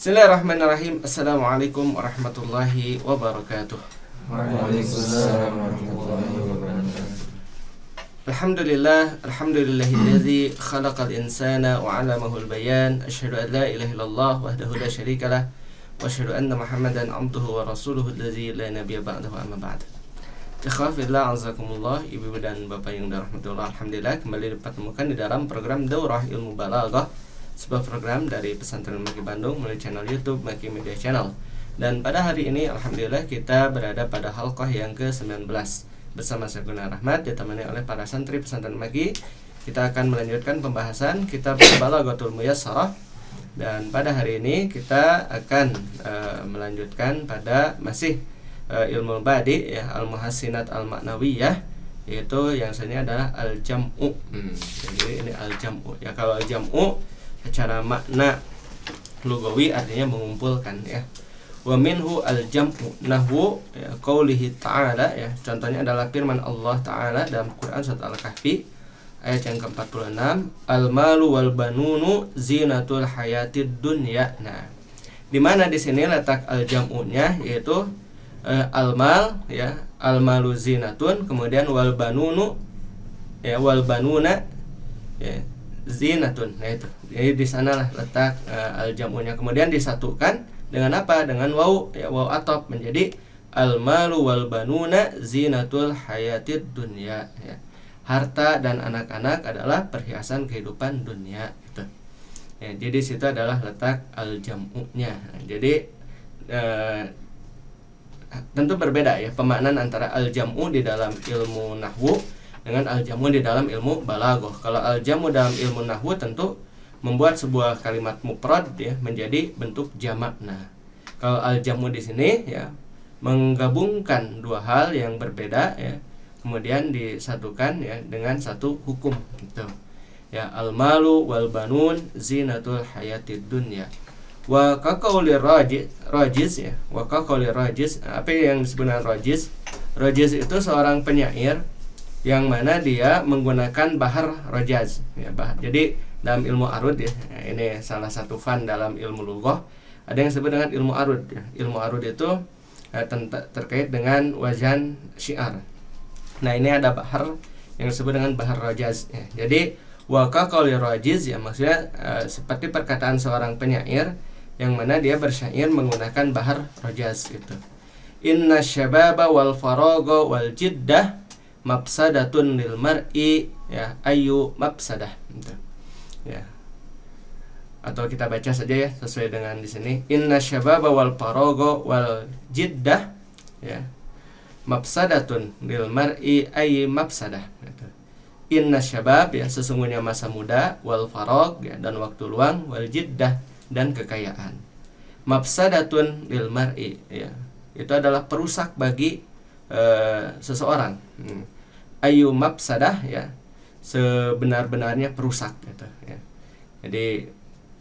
Bismillahirrahmanirrahim. Assalamualaikum warahmatullahi wabarakatuh. Waalaikumsalam warahmatullahi wabarakatuh. Alhamdulillahilladzi khalaqal insana wa 'alamahu al-bayan. Asyhadu an la ilaha illallah wahdahu la syarikalah wa asyhadu anna Muhammadan 'abduhu wa rasuluhu alladzi la nabiyya ba'dahu amma ba'd. Ikhwah fillah, azakumullah, ibu dan bapak yang dirahmati Allah. Alhamdulillah kembali dipertemukan di dalam program Daurah Ilmu Balaghah, sebuah program dari Pesantren Maki Bandung melalui channel YouTube Maki Media Channel. Dan pada hari ini alhamdulillah kita berada pada halqah yang ke-19 bersama saya Gunawan Rahmat, ditemani oleh para santri Pesantren Maki. Kita akan melanjutkan pembahasan kitab Balaghatul Muyassarah. Dan pada hari ini kita akan melanjutkan pada masih ilmu badi ya, al-muhassinat al-ma'nawiyah, yaitu yang sebenarnya adalah al-jam'u. Jadi ini al-jam'u. Ya, kalau al-jam'u secara makna lugawi artinya mengumpulkan ya. Wa minhu al-jam'u nahwu ya, qaulihi ta'ala ya. Contohnya adalah firman Allah Ta'ala dalam Quran surat Al-Kahfi ayat yang ke-46, al-malu wal banunu zinatul hayatid dunya. Nah, di mana di sini letak al-jam'unya, yaitu al-mal ya, al-malu zinatun, kemudian wal banunu ya, wal banuna ya, zinatun. Nah itu. Jadi di sanalah letak al-jam'unya. Kemudian disatukan dengan apa? Dengan waw ya, waw atop menjadi al-malu wal banuna zinatul hayatid dunya ya. Harta dan anak-anak adalah perhiasan kehidupan dunia gitu. Ya, jadi situ adalah letak al-jam'unya. Nah, jadi tentu berbeda ya pemaknaan antara al-jam'u di dalam ilmu nahwu dengan al-jam'u di dalam ilmu balaghah. Kalau al-jam'u dalam ilmu nahwu tentu membuat sebuah kalimat mufrad ya menjadi bentuk jamak. Nah, kalau al-jam'u di sini ya menggabungkan dua hal yang berbeda ya, kemudian disatukan ya dengan satu hukum gitu. Ya, al-malu wal banun zinatul hayatid dunya. Wa kaqauli rajiz ya, wa kaqauli rajiz. Apa yang disebut dengan rajiz? Rajiz itu seorang penyair yang mana dia menggunakan bahar rajaz ya, jadi dalam ilmu arud ya, ini salah satu fan dalam ilmu lughah, ada yang disebut dengan ilmu arud ya. Ilmu arud itu terkait dengan wazan syiar. Nah, ini ada bahar yang disebut dengan bahar rajaz ya. Jadi wa kaqauli rajiz ya, maksudnya seperti perkataan seorang penyair yang mana dia bersyair menggunakan bahar rajaz gitu. Inna syababa wal faragha wal jiddah mafsadatun lil mar'i ya, ayu mafsadah gitu. Ya. Atau kita baca saja ya sesuai dengan di sini. Inna syababa wal faragha wal jiddah ya, mafsadatun lil mar'i ayu mafsadah gitu. Inna syabab ya, sesungguhnya masa muda, wal faragh ya, dan waktu luang, wal jiddah dan kekayaan. Mafsadatun lil mar'i ya, itu adalah perusak bagi seseorang. Ayu mafsadah ya, sebenar-benarnya perusak gitu ya. Jadi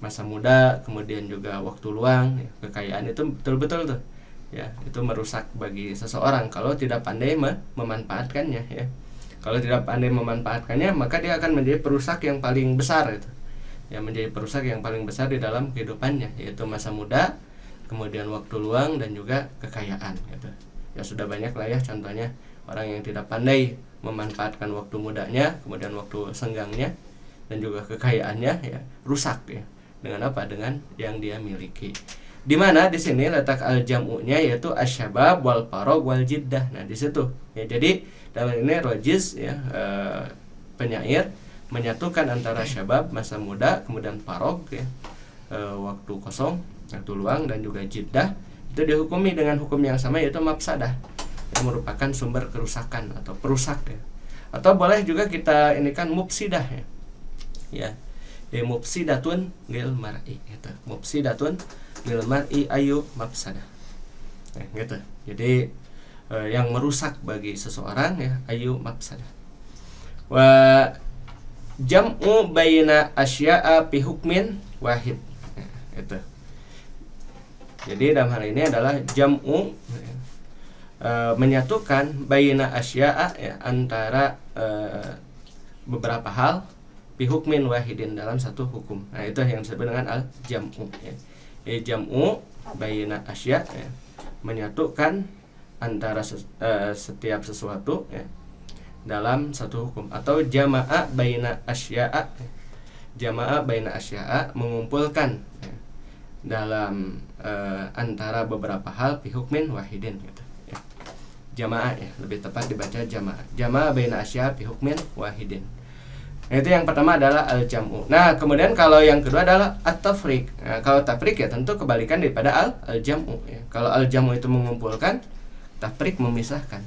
masa muda kemudian juga waktu luang ya, kekayaan itu betul-betul tuh ya, itu merusak bagi seseorang kalau tidak pandai memanfaatkannya ya. Kalau tidak pandai memanfaatkannya, maka dia akan menjadi perusak yang paling besar itu. Ya, menjadi perusak yang paling besar di dalam kehidupannya, yaitu masa muda, kemudian waktu luang dan juga kekayaan gitu. Ya sudah banyak lah ya contohnya orang yang tidak pandai memanfaatkan waktu mudanya, kemudian waktu senggangnya dan juga kekayaannya ya rusak ya. Dengan apa? Dengan yang dia miliki. Di mana di sini letak al-jam'unya, yaitu asyabab wal faragh wal jiddah. Nah, di situ ya, jadi dalam ini rajiz ya, penyair menyatukan antara syabab masa muda, kemudian faragh ya, waktu kosong, waktu luang, dan juga jiddah itu dihukumi dengan hukum yang sama, yaitu mafsadah yang merupakan sumber kerusakan atau perusak ya. Atau boleh juga kita ini kan mufsidah ya. Ya, mufsidatun lil mar'i gitu. Mufsidatun lil mar'i ayu mafsadah. Nah, gitu. Jadi yang merusak bagi seseorang ya, ayu mafsadah. Wa jam'u baina asya'a fi hukmin wahid. Nah, itu. Jadi dalam hal ini adalah jam'u menyatukan baina asya'a ya, antara beberapa hal fi hukmin wahidin, dalam satu hukum. Nah, itu yang disebut dengan al-jam'u ya. jam'u baina asya, ya, menyatukan antara setiap sesuatu, ya, dalam satu hukum, atau jama'a baina asya'a, jama'a baina asya'a, mengumpulkan, ya, dalam antara beberapa hal fi hukmin wahidin, gitu, ya. Jama'a, ya, lebih tepat dibaca jama'a, jama'a baina asya'a fi hukmin wahidin. Nah, itu yang pertama adalah al-jam'u. Nah, kemudian kalau yang kedua adalah at-tafriq. Nah, kalau tafriq ya tentu kebalikan daripada al-jam'u, ya. Kalau al-jam'u itu mengumpulkan, tafriq memisahkan.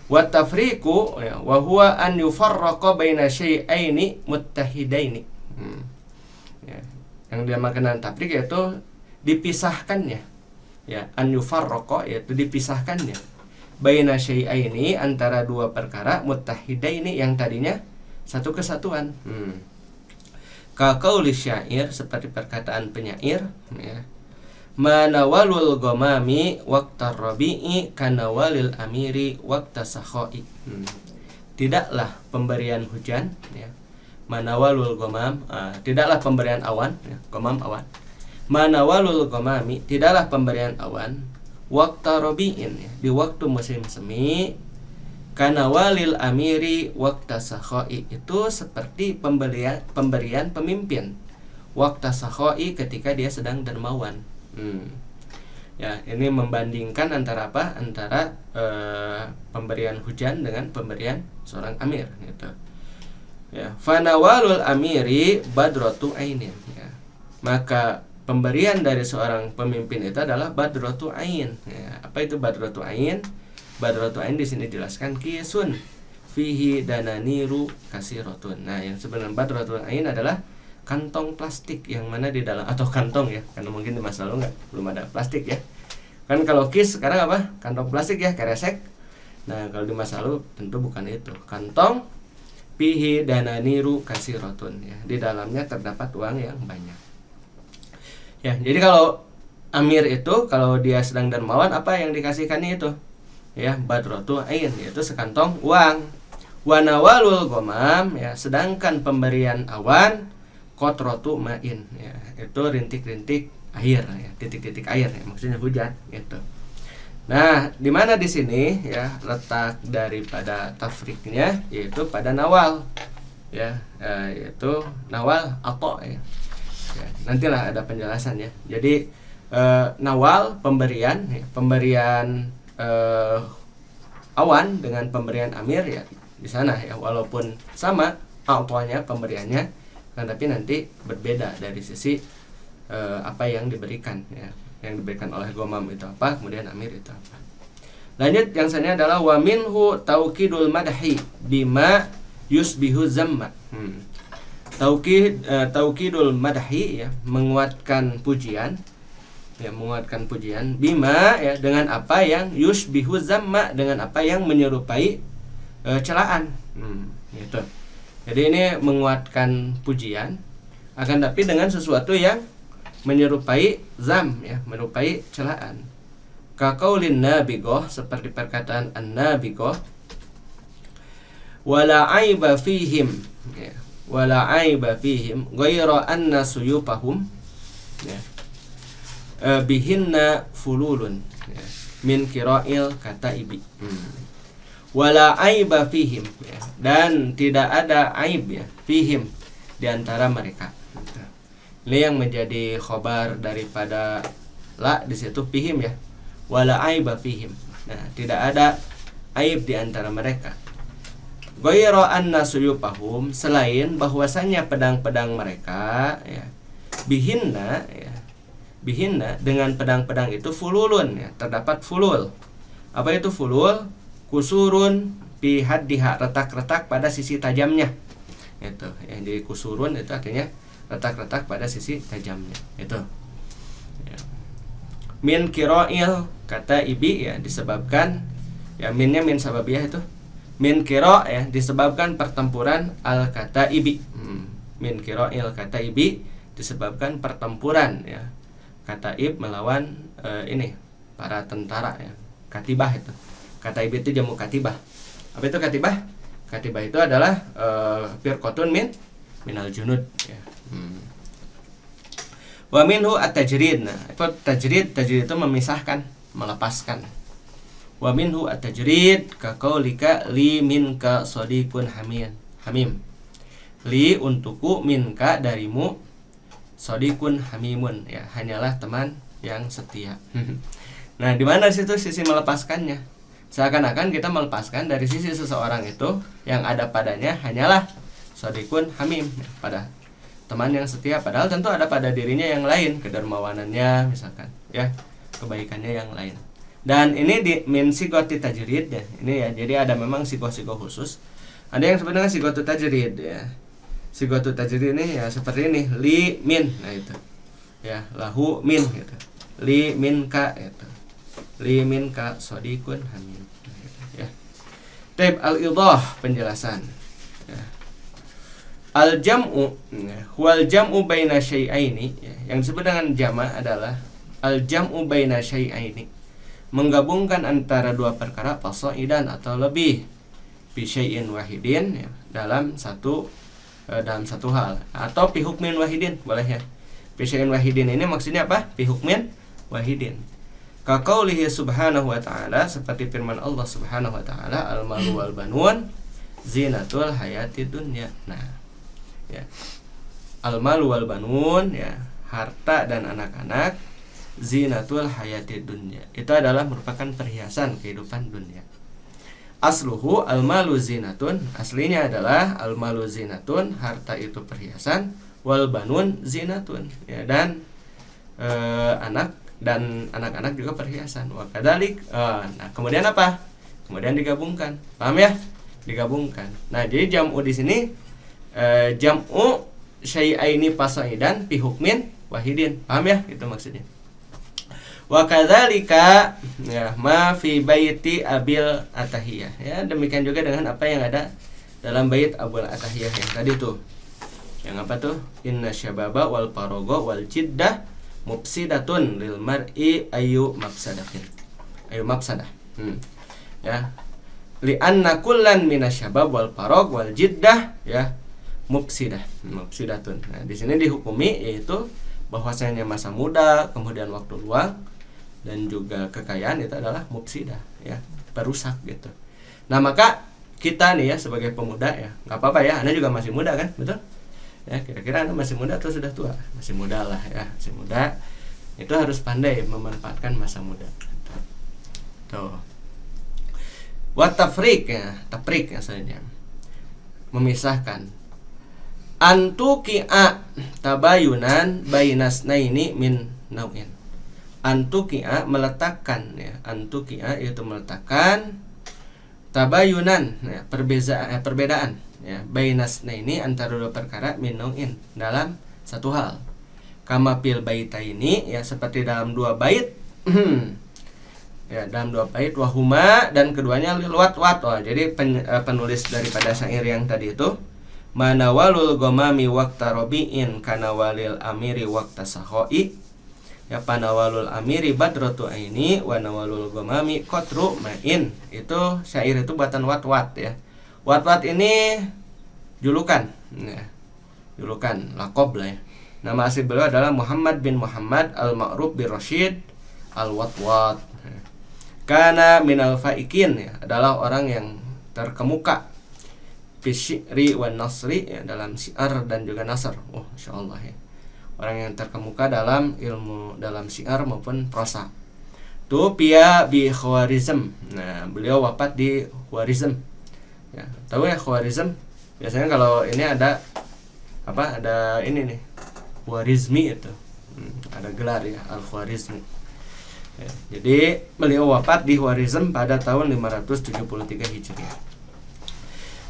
Wa tafriqu, ya, wa huwa an yufarraqa baina syai'aini muttahidaini. Ya. Yang dimaksudkan tafriq yaitu dipisahkannya. Ya, an yufarraqa yaitu dipisahkannya. Baina syai'aini, antara dua perkara, muttahidaini yang tadinya satu kesatuan. Kaqauli syair, seperti perkataan penyair, ya. Manawalul ghamami waqtar rabi'i kanawalil amiri waqtas sakhai. Tidaklah pemberian hujan, ya. Manawalul ghamam, tidaklah pemberian awan, ya. Ghamam awan. Manawalul ghamami, tidaklah pemberian awan, waqtar rabi'in, ya, di waktu musim semi, kanawalil amiri waqtas sakhai, itu seperti pemberian pemimpin waqtas sakhai, ketika dia sedang dermawan. Ya, ini membandingkan antara apa? Antara pemberian hujan dengan pemberian seorang amir, gitu. Ya, fanawalul amiri badratu ainin, ya. Maka pemberian dari seorang pemimpin itu adalah badratu ain. Ya, apa itu badratu ain? Badratu ain di sini dijelaskan kisun fihi dananiru kasirotun. Nah, yang sebenarnya badratu ain adalah kantong plastik yang mana di dalam, atau kantong, ya, karena mungkin di masa lalu belum ada plastik, ya. Kan kalau kis sekarang apa? Kantong plastik, ya, keresek. Nah, kalau di masa lalu tentu bukan itu. Kantong fihi dananiru kasirotun, ya. Di dalamnya terdapat uang yang banyak. Ya, jadi kalau amir itu kalau dia sedang dermawan, apa yang dikasihkannya itu? Ya, badratu ain, yaitu sekantong uang. Wanawalul ghamam, ya, sedangkan pemberian awan qatratu ma'in, ya, itu rintik-rintik air, ya, titik-titik air, ya, maksudnya hujan, gitu. Nah, di mana di sini, ya, letak daripada tafriknya, yaitu pada nawal, ya, yaitu nawal atau, ya. Ya, nantilah ada penjelasan, ya. Jadi nawal pemberian, ya, pemberian awan dengan pemberian amir, ya, di sana, ya, walaupun sama autonya pemberiannya, tapi nanti berbeda dari sisi apa yang diberikan, ya. Yang diberikan oleh ghamam itu apa, kemudian amir itu apa. Lanjut, yang selanjutnya adalah wa minhu taukidul madhi bima yusbihu zamma. Taukidul madhi, ya, menguatkan pujian, ya, menguatkan pujian, bima, ya, dengan apa yang yusbihu zamma, dengan apa yang menyerupai celaan, gitu. Jadi ini menguatkan pujian, akan tapi dengan sesuatu yang menyerupai zam, ya, menyerupai celaan. Kaqaulin nabighah, seperti perkataan an-nabighah, wala aiba fihim, ya, wala aiba fihim ghaira anna suyufahum, ya, bihinna fululun, ya, min kira'il kataibi. Wala aiba fihim, ya, dan tidak ada aib, ya, fihim, di antara mereka. Ini yang menjadi khobar daripada la di situ fihim, ya. Wala aiba fihim. Nah, tidak ada aib di antara mereka. Ghaira anna suyufahum, selain bahwasanya pedang-pedang mereka, ya, bihinna, ya, bihinna, dengan pedang-pedang itu fululun, ya, terdapat fulul. Apa itu fulul? Kusurun fi haddiha, retak-retak pada sisi tajamnya. Itu yang di kusurun itu artinya retak-retak pada sisi tajamnya. Itu, ya. Min kira'il kata ibi, ya, disebabkan, ya, minnya min sababiyah itu. Min kira, ya, disebabkan pertempuran al kata ibi. Min kira'il kata ibi disebabkan pertempuran, ya, Kataib melawan ini para tentara, ya, katibah itu. Kataib itu jamu katibah. Apa itu katibah? Katibah itu adalah firqatun minal junud, ya. Wa minhu at-tajrid. Nah, itu tajrid itu memisahkan, melepaskan. Wa minhu at-tajrid ka qaulika li minka sadiqun hamim. Li untukku, minka darimu, sadiqun hamimun, ya hanyalah teman yang setia. Nah, di mana situ sisi melepaskannya? Seakan-akan kita melepaskan dari sisi seseorang itu yang ada padanya hanyalah sadiqun hamim, ya, pada teman yang setia, padahal tentu ada pada dirinya yang lain, kedermawanannya misalkan, ya, kebaikannya yang lain. Dan ini di min sigoti tajrid ya. Ini ya, jadi ada memang siko-siko khusus. Ada yang sebenarnya sikotu tajrid ya. Sikotu tajrid ini ya seperti ini, li min. Nah itu. Ya, lahu min gitu. Li min ka itu. Li min ka sadiqun hamim. Ya. Tab al-idah, penjelasan. Ya. Al-jam'u wal jam'u baina syai'aini, ya. Yang disebut dengan jama' adalah al-jam'u baina syai'aini, menggabungkan antara dua perkara fasaidan atau lebih, bi syai'in wahidin, ya, dalam satu hal, atau fi hukmin wahidin, boleh ya. Fi syai'in wahidin ini maksudnya apa? Fi hukmin wahidin. Ka qaulihi subhanahu wa ta'ala, seperti firman Allah subhanahu wa ta'ala, al-malu wal banun zinatul hayati dunya. Nah, ya, al-malu wal banun, ya, harta dan anak-anak, zinatul hayati dunya, itu adalah merupakan perhiasan kehidupan dunia. Asluhu al-malu zinatun, aslinya adalah al-malu zinatun, harta itu perhiasan, wal banun zinatun, ya, dan anak-anak juga perhiasan. Wa kadzalik, nah kemudian apa? Kemudian digabungkan. Paham ya? Digabungkan. Nah, jadi jam'u di sini jam'u syai'aini fasaidan fi hukmin wahidin. Paham ya? Itu maksudnya. Wa kadzalika, ya, ma fi baiti Abil Atahiyah. Ya, demikian juga dengan apa yang ada dalam bait Abul Atahiyah yang tadi tuh. Yang apa tuh? Inna syababa wal farogo wal jiddah mufsidatun lil mar'i ayu mafsadatin. Ayu mafsadah. Ya. Li anna kullan minasyabab wal farog wal jiddah, ya, mufsidatun. Nah, di sini dihukumi yaitu bahwasanya masa muda, kemudian waktu luang, dan juga kekayaan itu adalah mufsidah, ya, perusak gitu. Nah, maka kita nih ya sebagai pemuda, ya, nggak apa-apa ya, Anda juga masih muda kan, betul? Ya, kira-kira Anda masih muda atau sudah tua? Masih muda lah ya, masih muda. Itu harus pandai memanfaatkan masa muda. Tuh. Wa tafriq, ya, tafriq ya sebenarnya. Memisahkan. Antuki'a tabayunan bainasnaini min nau'in. Antuki'a meletakkan, ya, antuki'a itu meletakkan, tabayunan, ya, perbedaan, ya, bainasnaini antara dua perkara min nau'in dalam satu hal. Kama fil baitaini, ya, seperti dalam dua bait. Ya, dalam dua bait, wahuma, dan keduanya lil wat. Oh, jadi penulis daripada syair yang tadi itu, manawalul gomami waqta robiin kanawalil amiri waqta sahoi, ya, panawalul amiri badrotu aini wa nawalul gomami qatru main. Itu syair itu buatan wat, ya. Wat ini julukan, ya, julukan lakob lah ya. Nama asli beliau adalah Muhammad bin Muhammad al-Ma'ruf bin Rashid al-Watwat. Kana minal faikin, ya, adalah orang yang terkemuka bisyri wan nasri, ya, dalam syiar dan juga nasr. Oh, insyaallah ya. Orang yang terkemuka dalam ilmu, dalam syiar maupun prosa. Tupia bi Khwarizm. Nah, beliau wafat di Khwarizm. Ya, tahu ya Khwarizm? Biasanya kalau ini ada apa? Ada ini nih. Khwarizmi itu. Ada gelar ya, Al-Khwarizmi. Ya, jadi beliau wafat di Khwarizm pada tahun 573 Hijriah.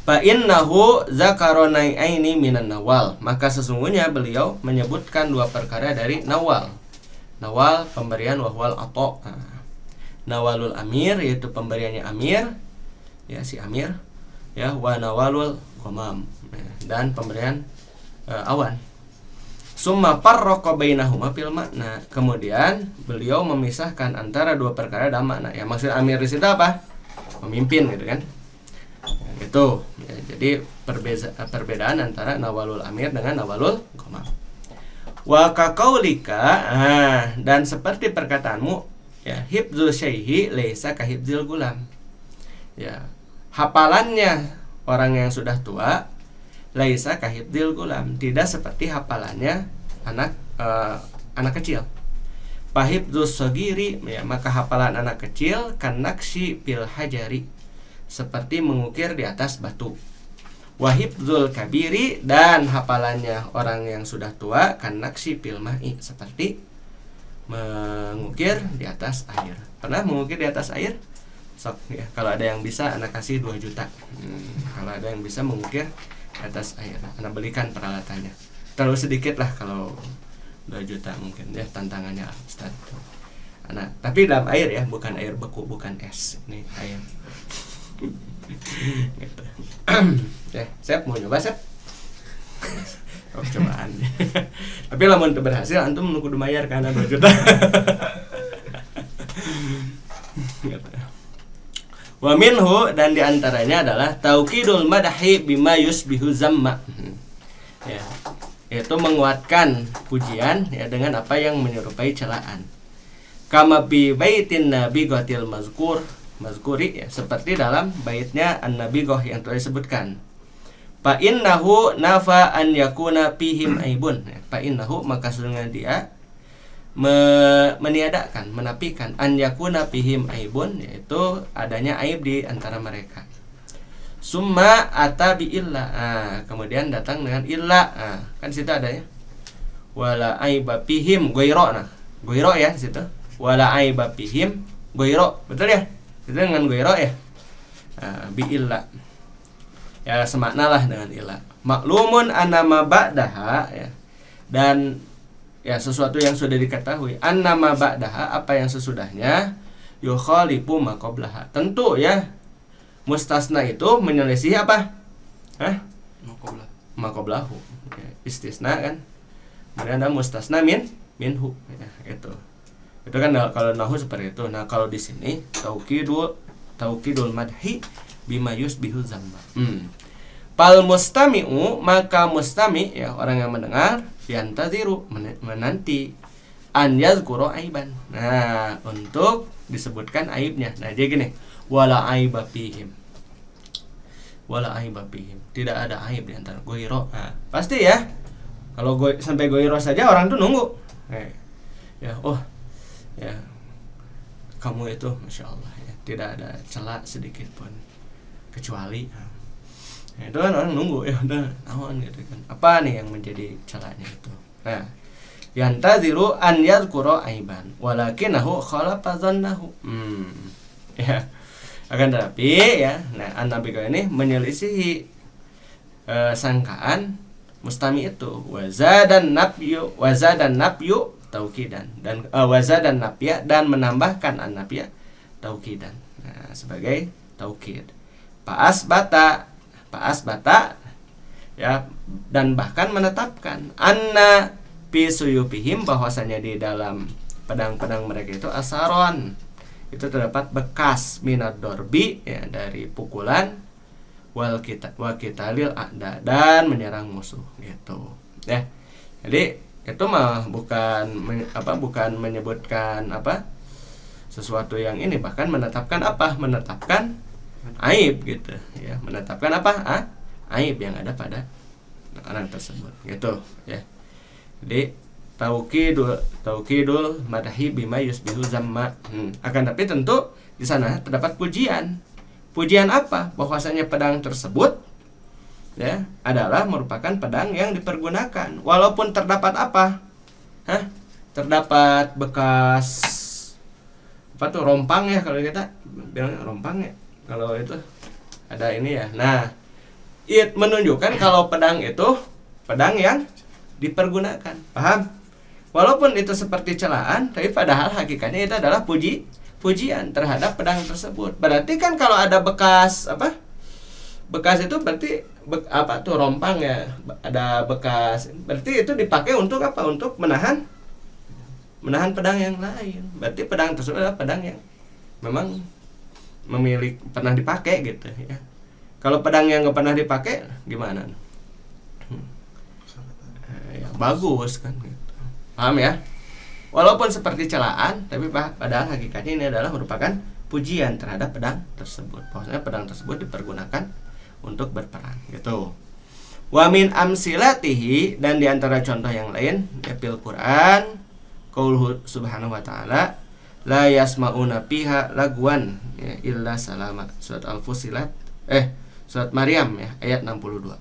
Fa innahu zakaronai'aini minan nawal. Maka sesungguhnya beliau menyebutkan dua perkara dari nawal. Nawal pemberian, wahwal ato. Nawalul amir yaitu pemberiannya amir, ya, si amir, ya, wa nawalul ghamam, dan pemberian awan. Summa farraqa bainahuma fil makna. Kemudian beliau memisahkan antara dua perkara dalam makna. Ya, maksud amir di situ apa? Pemimpin gitu kan. Itu ya, jadi perbedaan antara nawalul amir dengan nawalul ghamam. Wa kaqaulika, dan seperti perkataanmu, ya, hifdzul syaihi laisa ka hifdzil gulam. Ya, hafalannya orang yang sudah tua laisa ka hifdzil gulam, tidak seperti hafalannya anak kecil. Fahifdzus sagiri, ya, maka hafalan anak kecil kanakshi fil hajari, seperti mengukir di atas batu. Wahifdzul kabiri, dan hafalannya orang yang sudah tua kanakshi fil ma'i, seperti mengukir di atas air. Pernah mengukir di atas air? Sok, ya, kalau ada yang bisa anak kasih 2 juta. Kalau ada yang bisa mengukir di atas air, anak belikan peralatannya. Terlalu sedikit lah kalau 2 juta mungkin, ya, tantangannya Ustaz. Anak, tapi dalam air, ya, bukan air beku, bukan es. Ini air. Gitu. Ya, Sep mau nyoba, Sep? Oh, cobaan. Tapi lamun teu berhasil antum nu kudu mayar kana 2 juta. Gitu. Wa minhu, dan diantaranya adalah taukidul madhi bima yusbihu zamma. Ya, yaitu menguatkan pujian, ya, dengan apa yang menyerupai celaan. Kama bi baitin nabigatil mazkuri, ya, seperti dalam baitnya an-nabigah yang telah disebutkan. Fa innahu nafa an yakuna fihim aibun. Fa innahu, maka sesungguhnya dia meniadakan, menafikan an yakuna fihim aibun, yaitu adanya aib di antara mereka. Summa ata bi illa, kemudian datang dengan illa, kan situ adanya wala aiba fihim goiro, goiro, ya, situ wala aiba fihim goiro, betul ya, itu dengan goiro, ya, bi illa, ya, semaknalah dengan illa. Maklumun annama ba'daha, ya, dan, ya, sesuatu yang sudah diketahui, annama ba'daha, apa yang sesudahnya, yukhalifu ma qablaha, tentu, ya, mustasna itu menyelisih apa? Makoblahu, ya, istisna kan. Kemudian ada mustasna minhu, ya, itu kan kalau nahu seperti itu. Nah, kalau di sini taukidul madhi bima yusbihu zamma. Pal mustami'u, maka mustami, ya, orang yang mendengar, yantaziru, menanti, an yazkuru aiban, nah, untuk disebutkan aibnya. Nah, jadi gini, wala aiba fihim, wala aiba fihim, tidak ada aib di antara goiro. Pasti, ya, kalau sampai goiro saja orang tuh nunggu, ya, oh, ya, kamu itu masya Allah, ya, tidak ada celah sedikit pun, kecuali, ya, itu kan orang nunggu, ya, udah naon gitu kan, apa nih yang menjadi celahnya itu. Nah, yantaziru an yadhkura aiban walakinahu khalafa dhannahu, ya, akan tetapi, ya, nah, an-nabigah ini menyelisihi sangkaan mustami itu. Wazadan nafyu taukidan, dan wazadan nafya, dan menambahkan an-nafya taukidan, nah, sebagai taukid. Fa'asbata, ya, dan bahkan menetapkan anna fi suyufihim, bahwasanya di dalam pedang-pedang mereka itu asaron, itu terdapat bekas minad dorbi, ya, dari pukulan, wal qitalil a'da, dan menyerang musuh, gitu, ya. Jadi itu mah bukan menyebutkan apa sesuatu yang ini, bahkan menetapkan apa, menetapkan aib, gitu, ya, menetapkan apa, aib yang ada pada orang tersebut, gitu, ya. Jadi taukidul madhi bima yusbihu zamma. Akan tapi tentu di sana terdapat pujian. Pujian apa? Bahwasanya pedang tersebut, ya, adalah merupakan pedang yang dipergunakan. Walaupun terdapat apa? Terdapat bekas apa tuh, rompang, ya, kalau kita bilang rompang, ya. Kalau itu ada ini, ya. Nah, it menunjukkan kalau pedang itu pedang yang dipergunakan. Paham? Walaupun itu seperti celaan, tapi padahal hakikatnya itu adalah pujian terhadap pedang tersebut. Berarti kan kalau ada bekas apa? Bekas itu berarti apa tuh, rompang, ya, ada bekas. Berarti itu dipakai untuk apa? Untuk menahan pedang yang lain. Berarti pedang tersebut adalah pedang yang memang pernah dipakai, gitu, ya. Kalau pedang yang nggak pernah dipakai gimana? Ya, bagus kan, gitu. Paham ya? Walaupun seperti celaan, tapi padahal hakikatnya ini adalah merupakan pujian terhadap pedang tersebut. Bahwasanya pedang tersebut dipergunakan untuk berperang gitu. Wa min amsilatihi, dan diantara contoh yang lain ya fil Quran qauluhu subhanahu wa ta'ala la yasmauna fiha lagwan ya, illa salama. Surat Al-Fussilat surat Maryam ya ayat 62.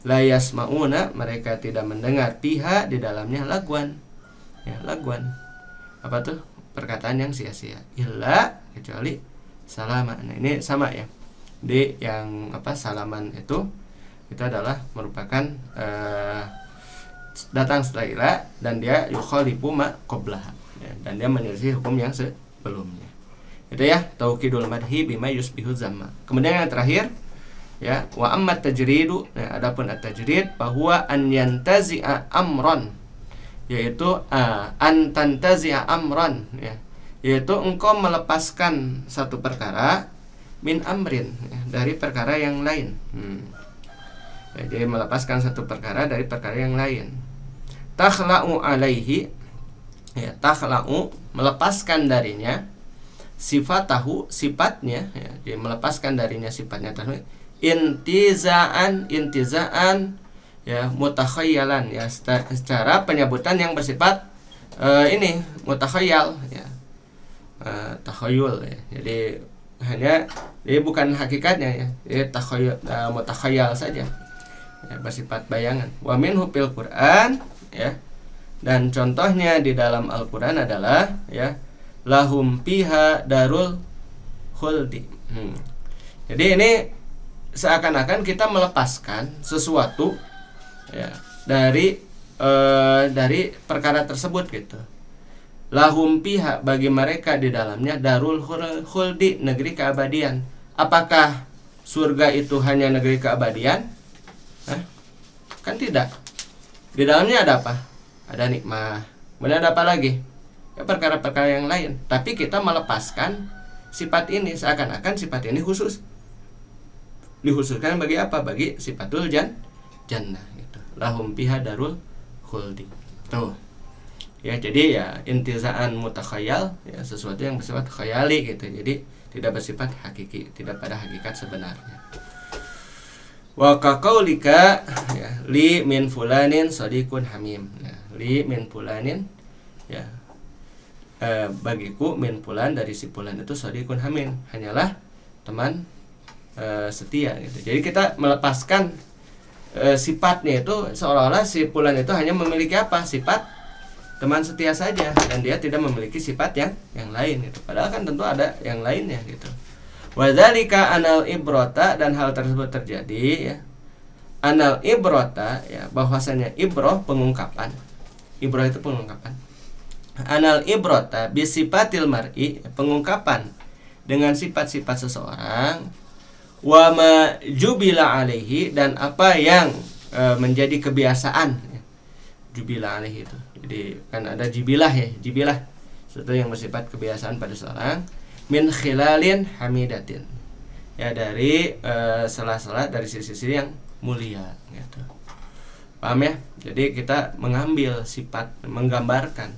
La yasmauna, mereka tidak mendengar, fiha, di dalamnya, lagwan ya, lagwan apa tuh, perkataan yang sia-sia, illa, kecuali salama. Nah ini sama ya, di yang apa, salaman itu adalah merupakan datang setelah ila, dan dia yukhalifu ma qablaha ya, dan dia menyelisih hukum yang sebelumnya. Itu ya taukidul madhi bima yusbihu zamma. Kemudian yang terakhir ya, wa amma tajridu, nah, adapun at-tajrid bahwa an yantazi'a amran, yaitu an tantazi'a amran ya, yaitu engkau melepaskan satu perkara min amrin ya, dari perkara yang lain. Ya, jadi melepaskan satu perkara dari perkara yang lain. Takhla'u alaihi ya, takhla'u, melepaskan darinya, sifatahu, sifatnya ya, jadi melepaskan darinya sifatnya tersebut, intizaan ya, mutakhayyalan ya, secara penyebutan yang bersifat ini mutakhayyal ya, takhayul ya. Jadi hanya ini bukan hakikatnya ya, ini mutakhayyal saja ya, bersifat bayangan. Wa minhu fil Quran ya, dan contohnya di dalam Al-Quran adalah ya, lahum fiha darul khuldi. Jadi ini seakan-akan kita melepaskan sesuatu ya, dari perkara tersebut gitu. Lahum fiha, bagi mereka di dalamnya, darul khuldi, negeri keabadian. Apakah surga itu hanya negeri keabadian? Kan tidak. Di dalamnya ada apa? Ada nikmah. Kemudian ada apa lagi? Ya, perkara-perkara yang lain. Tapi kita melepaskan sifat ini, seakan-akan sifat ini khusus. Dikhususkan bagi apa? Bagi sifatul jannah gitu. Lahum fiha darul khuldi. Tuh. Ya, jadi ya intizaan mutakhayyal ya, sesuatu yang bersifat khayali gitu. Jadi tidak bersifat hakiki, tidak pada hakikat sebenarnya. Wa kaqaulika ya, li min fulanin sadiqun hamim. Ya, li min fulanin ya, bagiku min fulan, dari si fulan itu sadiqun hamim, hanyalah teman setia gitu. Jadi kita melepaskan sifatnya itu, seolah-olah si fulan itu hanya memiliki apa? Sifat teman setia saja, dan dia tidak memiliki sifat yang lain gitu. Padahal kan tentu ada yang lainnya gitu. Wadzalika anal ibrota, dan hal tersebut terjadi ya, anal ibrota ya, bahwasanya ibroh pengungkapan, ibroh itu pengungkapan, anal ibrota bisifatil mar'i, pengungkapan dengan sifat-sifat seseorang, wa ma jubila alaihi, dan apa yang menjadi kebiasaan ya. Jubila alaihi itu, jadi kan ada jibilah ya, jibilah sesuatu yang bersifat kebiasaan pada seorang, min khilalin hamidatin ya, dari sela-sela, dari sisi-sisi yang mulia gitu. Paham ya? Jadi kita mengambil sifat, menggambarkan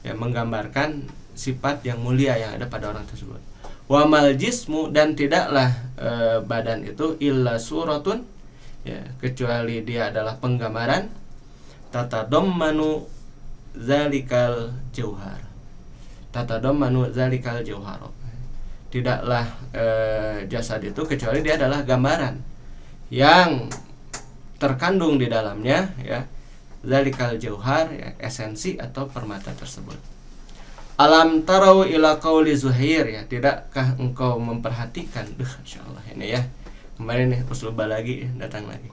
ya, menggambarkan sifat yang mulia yang ada pada orang tersebut. Wa mal jismu, dan tidaklah badan itu illa suratun ya, kecuali dia adalah penggambaran, tatadammanu zalikal jauhar, tatadammanu zalikal jauhar, tidaklah jasad itu kecuali dia adalah gambaran yang terkandung di dalamnya ya, zalikal jauhar ya, esensi atau permata tersebut. Alam tarau ila qauli Zuhair ya, tidakkah engkau memperhatikan, insyaallah ini ya, kemarin nih usul balagi datang lagi.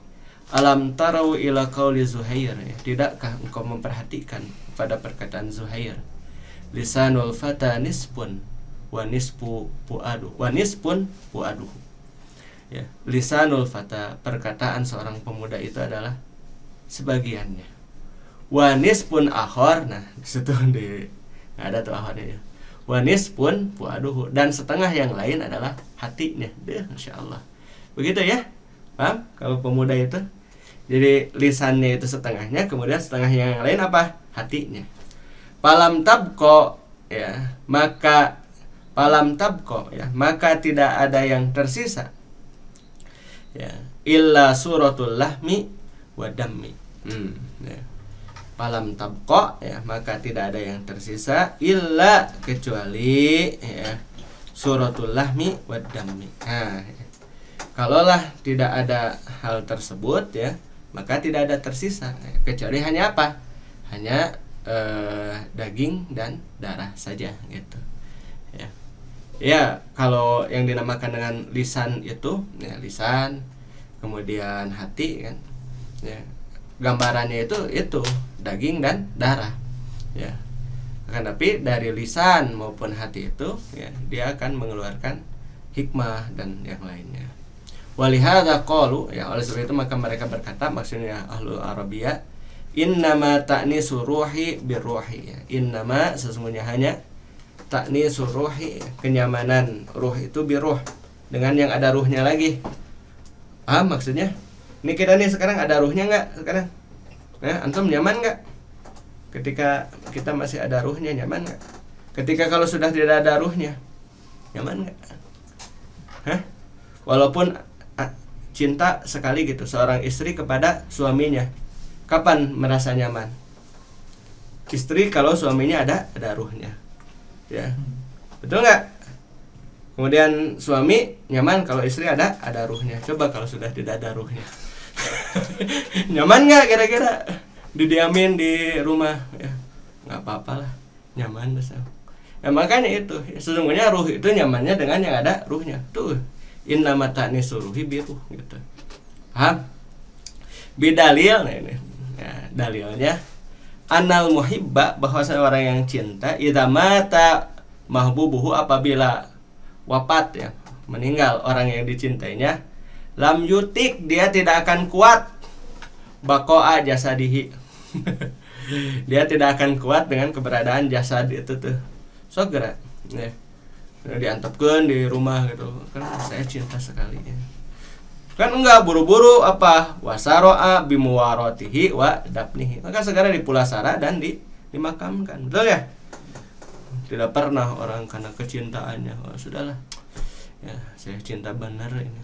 Alam tarau ila qauli Zuhair ya, tidakkah engkau memperhatikan pada perkataan Zuhair, lisanul fata nisbun wa nisbu fuadu, wa nisbun fuaduhu ya, lisanul fata, perkataan seorang pemuda itu adalah sebagiannya, wa nisbun akhar, nah disitu nggak ada tuh akhirnya, wa nisbun fuaduhu, dan setengah yang lain adalah hatinya. Insyaallah begitu ya, paham? Kalau pemuda itu Jadi lisannya itu setengahnya, kemudian setengahnya yang lain apa? Hatinya. Falam tabqa ya, maka falam tabqa ya, maka tidak ada yang tersisa ya, illa suratul lahmi wa dammi. Ya. Falam tabqa ya, maka tidak ada yang tersisa illa kecuali ya suratul lahmi wa dammi. Nah, ya. Kalaulah tidak ada hal tersebut ya, maka tidak ada tersisa ya, kecuali hanya apa? Hanya daging dan darah saja gitu. Ya. Ya, kalau yang dinamakan dengan lisan itu ya lisan, kemudian hati kan. Ya. Gambarannya itu daging dan darah. Ya. Tapi dari lisan maupun hati itu ya dia akan mengeluarkan hikmah dan yang lainnya. Walihada qalu ya, oleh sebab itu maka mereka berkata, maksudnya ahlul Arabiyah, innama ta'nisu ruhi birruhi ya. Innama sesungguhnya hanya ta'nisu ruhi ya, kenyamanan ruh itu biruh, dengan yang ada ruhnya lagi. Maksudnya ini kita nih sekarang ada ruhnya nggak sekarang? Antum nyaman nggak? Ketika kita masih ada ruhnya nyaman nggak? Ketika kalau sudah tidak ada ruhnya nyaman nggak? Walaupun cinta sekali gitu seorang istri kepada suaminya, kapan merasa nyaman? Istri kalau suaminya ada ruhnya, ya betul nggak? Kemudian suami nyaman kalau istri ada ruhnya. Coba kalau sudah tidak ada ruhnya, nyaman nggak kira-kira? Didiamin di rumah, ya nggak apa-apa lah, nyaman besar. Ya makanya itu sesungguhnya ruh itu nyamannya dengan yang ada ruhnya tuh. Innama ta'nisu ruhi biruh gitu. Paham? Bidalil, nah ini ya, dalilnya anal muhibba, bahwa seorang yang cinta idza mata mahbubuhu, apabila wafat ya, meninggal orang yang dicintainya, lam yutik, dia tidak akan kuat bakoa jasadihi. Dia tidak akan kuat dengan keberadaan jasad itu tuh. So gerak ya, diantepkan di rumah gitu kan, saya cinta sekali ya. Kan enggak buru-buru apa wasaroa bimuwarotihi wa dapnihi, maka segera dipulasara dan dimakamkan. Betul ya? Tidak pernah orang karena kecintaannya, sudahlah ya saya cinta benar ini,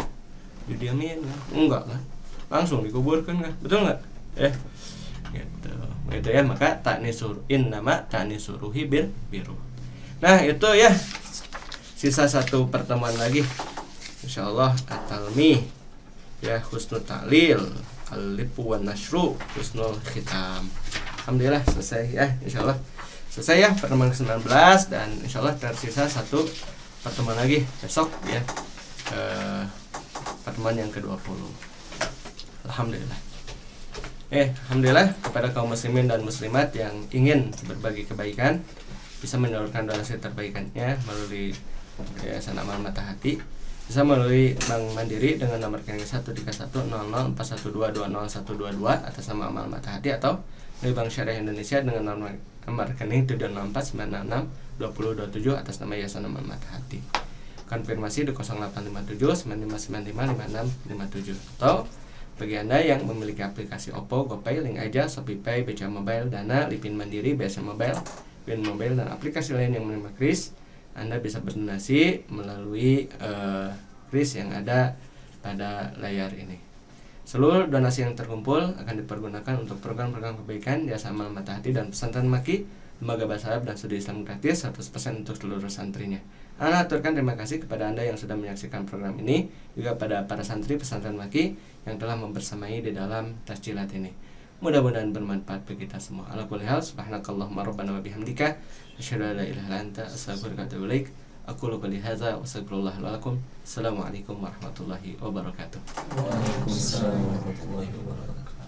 didiamin kan? Enggak kan, langsung dikuburkan kan, betul nggak? Gitu ya, maka ta'nisur innama ta'nisuruhi biru. Nah itu ya, sisa satu pertemuan lagi insyaallah at-talmi ya, husnul ta'lil, al-lipu wan nashru, husnul khitam. Alhamdulillah selesai ya, insyaallah selesai ya pertemuan ke-19, dan insyaallah tersisa satu pertemuan lagi besok ya, pertemuan yang ke-20. Alhamdulillah. Alhamdulillah kepada kaum muslimin dan muslimat yang ingin berbagi kebaikan, bisa menyalurkan donasi terbaikannya melalui Yayasan Amal Mata Hati, bisa melalui Bank Mandiri dengan nomor rekening 1310041220122 atas nama Amal Mata Hati, atau dari Bank Syariah Indonesia dengan nomor rekening 70496620227 atas nama Yayasan Amal Mata Hati. Konfirmasi di 0857 95955657, atau bagi Anda yang memiliki aplikasi Oppo, GoPay, Link Aja, ShopeePay, BCA Mobile, Dana, Lipin Mandiri, BSM Mobile, Win Mobile, dan aplikasi lain yang menerima kris, Anda bisa berdonasi melalui kris yang ada pada layar ini. Seluruh donasi yang terkumpul akan dipergunakan untuk program-program kebaikan Yayasan Amal Mata Hati dan Pesantren Maki, Lembaga Bahasa Arab dan Studi Islam gratis 100% untuk seluruh santrinya. Anda aturkan terima kasih kepada Anda yang sudah menyaksikan program ini, juga pada para santri Pesantren Maki yang telah membersamai di dalam tasjilat ini. Mudah-mudahan bermanfaat bagi kita semua. Ala kulli hal, subhanakallahumma rabbana wa bihamdika, asyhadu an la ilaha illa anta, astaghfiruka wa atubu ilaik. Aqulu qouli hadza wa astaghfirullah li wa lakum. Assalamualaikum warahmatullahi wabarakatuh. Waalaikumsalam warahmatullahi wabarakatuh.